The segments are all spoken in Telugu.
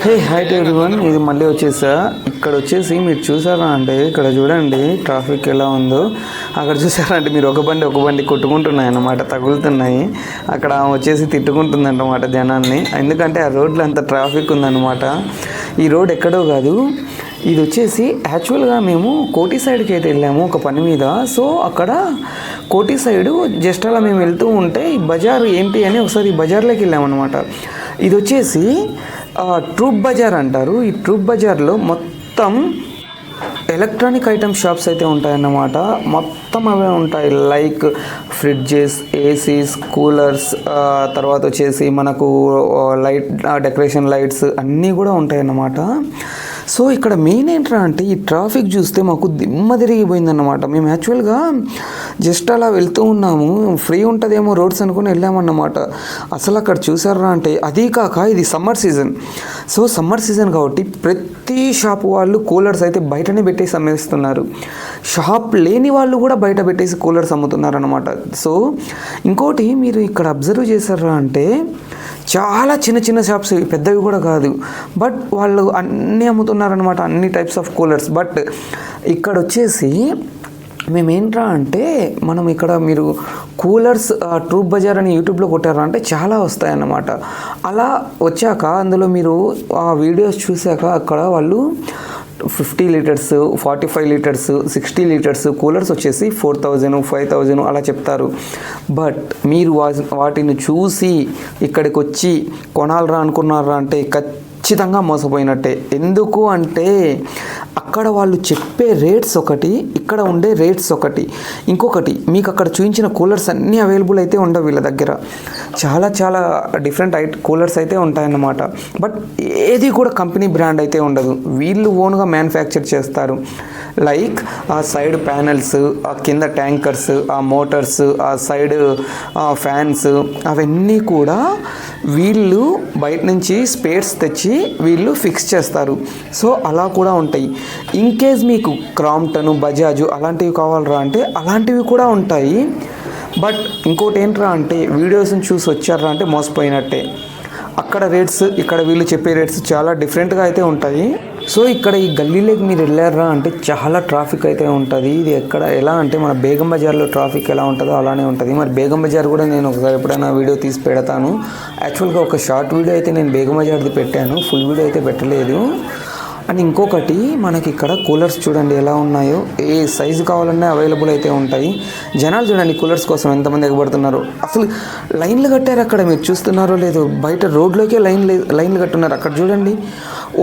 హే హాయ్ టు ఎవ్రీవన్, ఇది మళ్ళీ వచ్చేసా. ఇక్కడ వచ్చేసి మీరు చూసారా అంటే ఇక్కడ చూడండి ట్రాఫిక్ ఎలా ఉందో. అక్కడ చూసారా అంటే మీరు ఒక బండి కొట్టుకుంటున్నాయి అన్నమాట, తగులుతున్నాయి. అక్కడ వచ్చేసి తిట్టుకుంటుంది అన్నమాట జనాన్ని, ఎందుకంటే ఆ రోడ్లో అంత ట్రాఫిక్ ఉందన్నమాట. ఈ రోడ్ ఎక్కడో కాదు, ఇది వచ్చేసి యాక్చువల్గా మేము కోటి సైడ్కి అయితే వెళ్ళాము ఒక పని మీద. సో అక్కడ కోటి సైడు జస్ట్ అలా మేము వెళ్తూ ఉంటే ఈ బజార్ ఏంటి అని ఒకసారి ఈ బజార్లోకి వెళ్ళామన్నమాట. ఇది వచ్చేసి ట్రూప్ బజార్ అంటారు. ఈ ట్రూప్ బజార్లో మొత్తం ఎలక్ట్రానిక్ ఐటమ్ షాప్స్ అయితే ఉంటాయన్నమాట. మొత్తం అవే ఉంటాయి, లైక్ ఫ్రిడ్జెస్, ఏసీస్, కూలర్స్, తర్వాత వచ్చేసి మనకు లైట్ డెకరేషన్ లైట్స్ అన్నీ కూడా ఉంటాయన్నమాట. సో ఇక్కడ మెయిన్ ఏంట్రా అంటే ఈ ట్రాఫిక్ చూస్తే మాకు దిమ్మ తిరిగిపోయిందన్నమాట. మేము యాక్చువల్గా జస్ట్ అలా వెళ్తూ ఉన్నాము, ఫ్రీ ఉంటుందేమో రోడ్స్ అనుకుని వెళ్ళామన్నమాట. అసలు అక్కడ చూసారా అంటే అదీ కాక ఇది summer season. So summer season కాబట్టి ప్రతి షాప్ వాళ్ళు కూలర్స్ అయితే బయటనే పెట్టేసి అమ్మేస్తున్నారు. షాప్ లేని వాళ్ళు కూడా బయట పెట్టేసి కూలర్స్ అమ్ముతున్నారు అనమాట. సో ఇంకోటి మీరు ఇక్కడ అబ్జర్వ్ చేశారా అంటే చాలా చిన్న చిన్న షాప్స్, పెద్దవి కూడా కాదు, బట్ వాళ్ళు అన్నీ అమ్ముతున్నారనమాట, అన్ని టైప్స్ ఆఫ్ కూలర్స్. బట్ ఇక్కడ వచ్చేసి మేమేంట్రా అంటే మనం ఇక్కడ మీరు కూలర్స్ ట్రూప్ బజార్ అని యూట్యూబ్లో కొట్టారా అంటే చాలా వస్తాయన్నమాట. అలా వచ్చాక అందులో మీరు ఆ వీడియోస్ చూశాక అక్కడ వాళ్ళు 50 లీటర్స్, 45 లీటర్స్, 60 లీటర్స్ కూలర్స్ వచ్చేసి 4000, 5000 అలా చెప్తారు. బట్ మీరు వాటిని చూసి ఇక్కడికి వచ్చి కొనాలరా అనుకున్నారా అంటే ఖచ్చితంగా మోసపోయినట్టే. ఎందుకు అంటే అక్కడ వాళ్ళు చెప్పే రేట్స్ ఒకటి, ఇక్కడ ఉండే రేట్స్ ఒకటి. ఇంకొకటి మీకు అక్కడ చూపించిన కూలర్స్ అన్నీ అవైలబుల్ అయితే ఉండవు వీళ్ళ దగ్గర. చాలా చాలా డిఫరెంట్ కూలర్స్ అయితే ఉంటాయన్నమాట. బట్ ఏది కూడా కంపెనీ బ్రాండ్ అయితే ఉండదు, వీళ్ళు ఓన్గా మ్యానుఫ్యాక్చర్ చేస్తారు. లైక్ ఆ సైడ్ ప్యానెల్స్, ఆ కింద ట్యాంకర్స్, ఆ మోటార్స్, ఆ సైడ్ ఫ్యాన్స్, అవన్నీ కూడా వీళ్ళు బయట నుంచి స్పేర్స్ తెచ్చి వీళ్ళు ఫిక్స్ చేస్తారు. సో అలా కూడా ఉంటాయి. ఇన్ కేస్ మీకు క్రాంప్టన్, బజాజ్ అలాంటివి కావాలరా అంటే అలాంటివి కూడా ఉంటాయి. బట్ ఇంకోటి ఏంట్రా అంటే వీడియోస్ని చూసి వచ్చారా అంటే మోసపోయినట్టే. అక్కడ రేట్స్, ఇక్కడ వీళ్ళు చెప్పే రేట్స్ చాలా డిఫరెంట్గా అయితే ఉంటాయి. సో ఇక్కడ ఈ గల్లీలోకి మీరు వెళ్ళారా అంటే చాలా ట్రాఫిక్ అయితే ఉంటుంది. ఇది ఎలా అంటే మన బేగం బజార్లో ట్రాఫిక్ ఎలా ఉంటుందో అలానే ఉంటుంది. మరి బేగం బజార్ కూడా నేను ఒకసారి ఎప్పుడైనా వీడియో తీసి పెడతాను. యాక్చువల్గా ఒక షార్ట్ వీడియో అయితే నేను బేగం బజార్ది పెట్టాను, ఫుల్ వీడియో అయితే పెట్టలేదు. అండ్ ఇంకొకటి మనకి ఇక్కడ కూలర్స్ చూడండి ఎలా ఉన్నాయో, ఏ సైజు కావాలన్నా అవైలబుల్ అయితే ఉంటాయి. జనాలు చూడండి కూలర్స్ కోసం ఎంతమంది ఎగబడుతున్నారు. అసలు లైన్లు కట్టారు, అక్కడ మీరు చూస్తున్నారో లేదో, బయట రోడ్లోకే లైన్లు కట్టున్నారు. అక్కడ చూడండి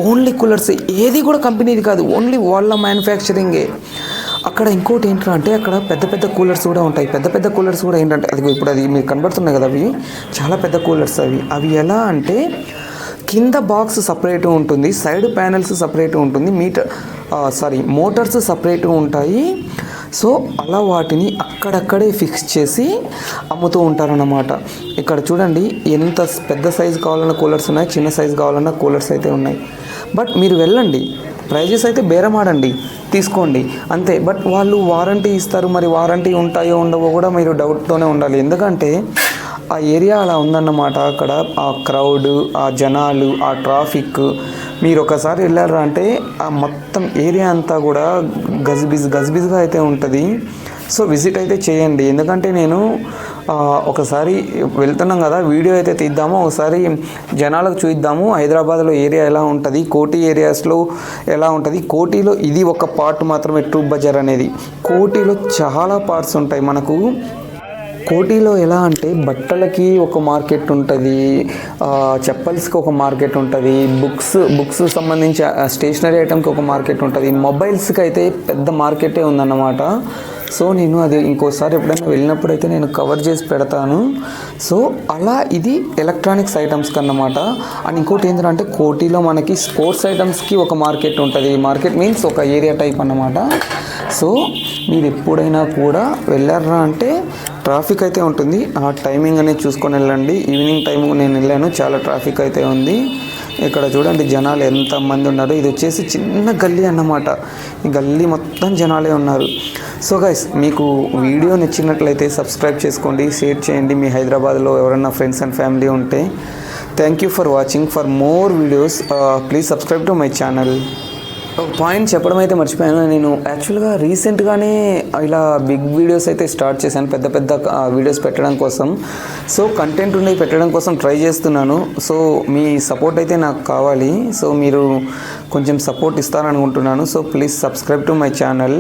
ఓన్లీ కూలర్స్, ఏది కూడా కంపెనీది కాదు, ఓన్లీ వాళ్ళ మ్యానుఫ్యాక్చరింగే. అక్కడ ఇంకోటి ఏంటంటే అంటే అక్కడ పెద్ద పెద్ద కూలర్స్ కూడా ఉంటాయి. పెద్ద కూలర్స్ కూడా ఏంటంటే అది ఇప్పుడు అది మీకు కనబడుతున్నాయి కదా, అవి చాలా పెద్ద కూలర్స్. అవి ఎలా అంటే కింద బాక్స్ సపరేట్ ఉంటుంది, సైడ్ ప్యానెల్స్ సపరేట్ ఉంటుంది, మోటార్స్ సపరేట్ ఉంటాయి. సో అలా వాటిని అక్కడక్కడే ఫిక్స్ చేసి అమ్ముతూ ఉంటారన్నమాట. ఇక్కడ చూడండి ఎంత పెద్ద సైజు కావాలన్న కూలర్స్ ఉన్నాయి, చిన్న సైజు కావాలన్న కూలర్స్ అయితే ఉన్నాయి. బట్ మీరు వెళ్ళండి, ప్రైజెస్ అయితే బేరం ఆడండి, తీసుకోండి అంతే. బట్ వాళ్ళు వారంటీ ఇస్తారు, మరి వారంటీ ఉంటాయో ఉండవో కూడా మీరు డౌట్తోనే ఉండాలి. ఎందుకంటే ఆ ఏరియా అలా ఉందన్నమాట. అక్కడ ఆ క్రౌడ్, ఆ జనాలు, ఆ ట్రాఫిక్, మీరు ఒకసారి వెళ్ళారా అంటే ఆ మొత్తం ఏరియా అంతా కూడా గజిబిజిగా అయితే ఉంటుంది. సో విజిట్ అయితే చేయండి. ఎందుకంటే నేను ఒకసారి వెళ్తున్నాం కదా, వీడియో అయితే తీద్దాము, ఒకసారి జనాలకు చూద్దాము హైదరాబాద్లో ఏరియా ఎలా ఉంటుంది, కోటి ఏరియాస్లో ఎలా ఉంటుంది. కోటిలో ఇది ఒక పార్ట్ మాత్రమే ట్రూప్ బజార్ అనేది. కోటిలో చాలా పార్ట్స్ ఉంటాయి మనకు. కోటిలో ఎలా అంటే బట్టలకి ఒక మార్కెట్ ఉంటుంది, చెప్పల్స్కి ఒక మార్కెట్ ఉంటుంది, బుక్స్ సంబంధించి స్టేషనరీ ఐటమ్కి ఒక మార్కెట్ ఉంటుంది, మొబైల్స్కి అయితే పెద్ద మార్కెటే ఉందన్నమాట. సో నేను అది ఇంకోసారి ఎప్పుడైనా వెళ్ళినప్పుడు అయితే నేను కవర్ చేసి పెడతాను. సో అలా ఇది ఎలక్ట్రానిక్స్ ఐటమ్స్కి అన్నమాట. అండ్ ఇంకోటి ఏంటంటే కోటిలో మనకి స్పోర్ట్స్ ఐటమ్స్కి ఒక మార్కెట్ ఉంటుంది. మార్కెట్ మీన్స్ ఒక ఏరియా టైప్ అన్నమాట. సో మీరు ఎప్పుడైనా కూడా వెళ్ళారా అంటే ట్రాఫిక్ అయితే ఉంటుంది, ఆ టైమింగ్ అనేది చూసుకొని వెళ్ళండి. ఈవినింగ్ టైం నేను వెళ్ళాను, చాలా ట్రాఫిక్ అయితే ఉంది. ఇక్కడ చూడండి జనాలు ఎంతమంది ఉన్నారు. ఇది వచ్చేసి చిన్న గల్లీ అన్నమాట, ఈ గల్లీ మొత్తం జనాలే ఉన్నారు. సో గైస్, మీకు వీడియో నచ్చినట్లయితే సబ్స్క్రైబ్ చేసుకోండి, షేర్ చేయండి. మీ హైదరాబాద్లో ఎవరైనా ఫ్రెండ్స్ అండ్ ఫ్యామిలీ ఉంటే thank you for watching. For more videos please subscribe to my channel. ఒక పాయింట్ చెప్పడం అయితే మర్చిపోయాను. నేను యాక్చువల్గా రీసెంట్గానే ఇలా బిగ్ వీడియోస్ అయితే స్టార్ట్ చేశాను, పెద్ద పెద్ద వీడియోస్ పెట్టడం కోసం. సో కంటెంట్ ఉండి పెట్టడం కోసం ట్రై చేస్తున్నాను. సో మీ సపోర్ట్ అయితే నాకు కావాలి. సో మీరు కొంచెం సపోర్ట్ ఇస్తారనుకుంటున్నాను. So please subscribe to my channel.